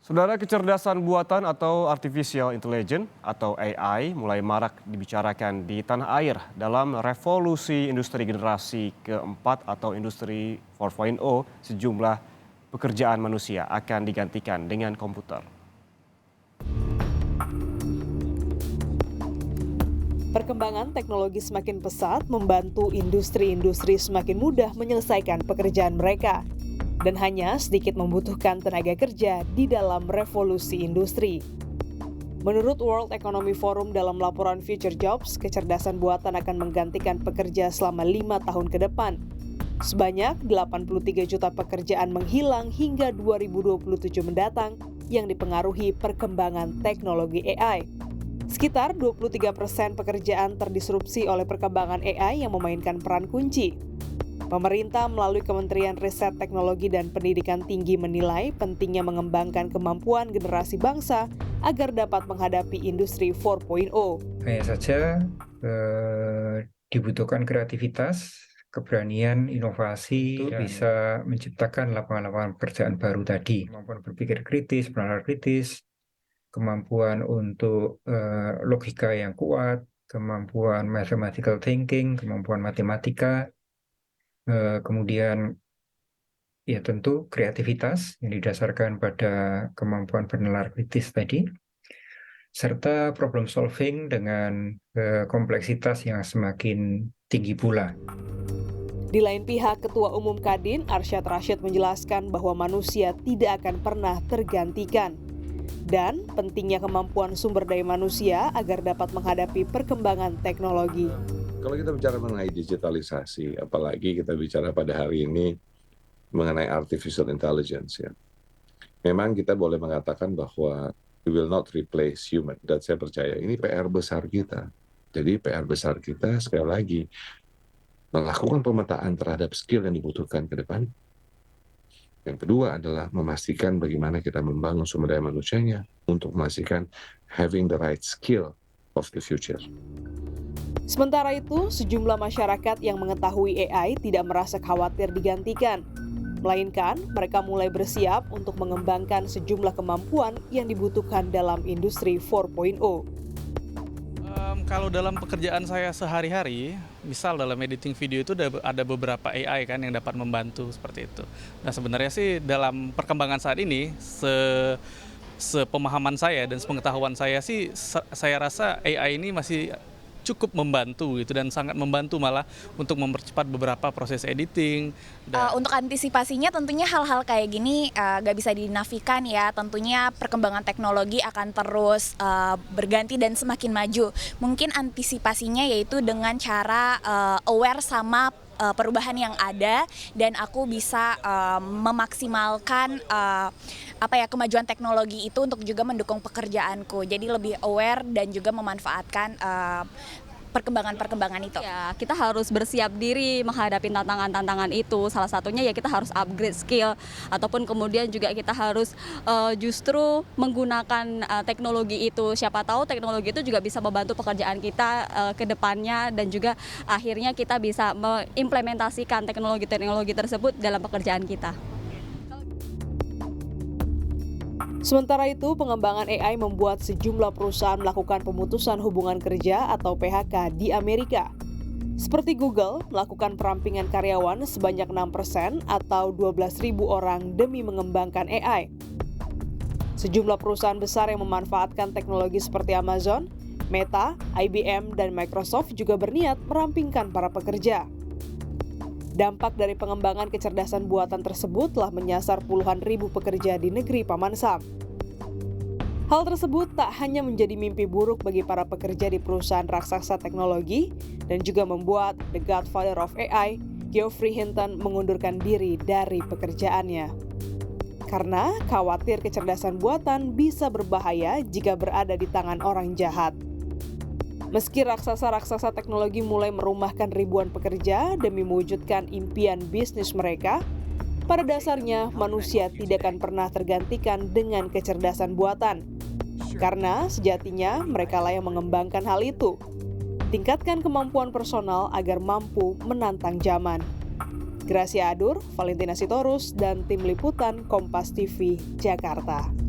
Saudara, kecerdasan buatan atau artificial intelligence atau AI mulai marak dibicarakan di tanah air dalam revolusi industri generasi keempat atau industri 4.0. Sejumlah pekerjaan manusia akan digantikan dengan komputer. Perkembangan teknologi semakin pesat membantu industri-industri semakin mudah menyelesaikan pekerjaan mereka dan hanya sedikit membutuhkan tenaga kerja di dalam revolusi industri. Menurut World Economic Forum dalam laporan Future Jobs, kecerdasan buatan akan menggantikan pekerja selama 5 tahun ke depan. Sebanyak 83 juta pekerjaan menghilang hingga 2027 mendatang yang dipengaruhi perkembangan teknologi AI. Sekitar 23% pekerjaan terdisrupsi oleh perkembangan AI yang memainkan peran kunci. Pemerintah melalui Kementerian Riset Teknologi dan Pendidikan Tinggi menilai pentingnya mengembangkan kemampuan generasi bangsa agar dapat menghadapi industri 4.0. Hanya saja dibutuhkan kreativitas, keberanian, inovasi untuk bisa menciptakan lapangan-lapangan pekerjaan baru tadi. Kemampuan berpikir kritis, bernalar kritis, kemampuan untuk logika yang kuat, kemampuan mathematical thinking, kemampuan matematika, kemudian ya tentu kreativitas yang didasarkan pada kemampuan bernalar kritis tadi, serta problem solving dengan kompleksitas yang semakin tinggi pula. Di lain pihak, Ketua Umum Kadin Arsyad Rashid menjelaskan bahwa manusia tidak akan pernah tergantikan dan pentingnya kemampuan sumber daya manusia agar dapat menghadapi perkembangan teknologi. Kalau kita bicara mengenai digitalisasi, apalagi kita bicara pada hari ini mengenai artificial intelligence, ya. Memang kita boleh mengatakan bahwa we will not replace human, dan saya percaya ini PR besar kita. Jadi PR besar kita sekali lagi melakukan pemetaan terhadap skill yang dibutuhkan ke depan. Yang kedua adalah memastikan bagaimana kita membangun sumber daya manusianya untuk memastikan having the right skill of the future. Sementara itu, sejumlah masyarakat yang mengetahui AI tidak merasa khawatir digantikan, melainkan mereka mulai bersiap untuk mengembangkan sejumlah kemampuan yang dibutuhkan dalam industri 4.0. Kalau dalam pekerjaan saya sehari-hari, misal dalam editing video itu ada beberapa AI kan yang dapat membantu seperti itu. Nah sebenarnya sih dalam perkembangan saat ini, sepemahaman saya dan sepengetahuan saya sih, saya rasa AI ini masih cukup membantu gitu dan sangat membantu malah untuk mempercepat beberapa proses editing. Untuk antisipasinya tentunya hal-hal kayak gini gak bisa dinafikan ya, tentunya perkembangan teknologi akan terus berganti dan semakin maju. Mungkin antisipasinya yaitu dengan cara aware sama perubahan yang ada dan aku bisa memaksimalkan kemajuan teknologi itu untuk juga mendukung pekerjaanku. Jadi lebih aware dan juga memanfaatkan perkembangan-perkembangan itu. Ya, kita harus bersiap diri menghadapi tantangan-tantangan itu. Salah satunya ya kita harus upgrade skill ataupun kemudian juga kita harus justru menggunakan teknologi itu. Siapa tahu teknologi itu juga bisa membantu pekerjaan kita ke depannya dan juga akhirnya kita bisa mengimplementasikan teknologi-teknologi tersebut dalam pekerjaan kita. Sementara itu, pengembangan AI membuat sejumlah perusahaan melakukan pemutusan hubungan kerja atau PHK di Amerika. Seperti Google melakukan perampingan karyawan sebanyak 6% atau 12.000 orang demi mengembangkan AI. Sejumlah perusahaan besar yang memanfaatkan teknologi seperti Amazon, Meta, IBM, dan Microsoft juga berniat merampingkan para pekerja. Dampak dari pengembangan kecerdasan buatan tersebut telah menyasar puluhan ribu pekerja di negeri Paman Sam. Hal tersebut tak hanya menjadi mimpi buruk bagi para pekerja di perusahaan raksasa teknologi dan juga membuat The Godfather of AI, Geoffrey Hinton, mengundurkan diri dari pekerjaannya. Karena khawatir kecerdasan buatan bisa berbahaya jika berada di tangan orang jahat. Meski raksasa-raksasa teknologi mulai merumahkan ribuan pekerja demi mewujudkan impian bisnis mereka, pada dasarnya manusia tidak akan pernah tergantikan dengan kecerdasan buatan. Karena sejatinya mereka lah yang mengembangkan hal itu. Tingkatkan kemampuan personal agar mampu menantang zaman. Gracia Adur, Valentina Sitorus, dan tim liputan Kompas TV, Jakarta.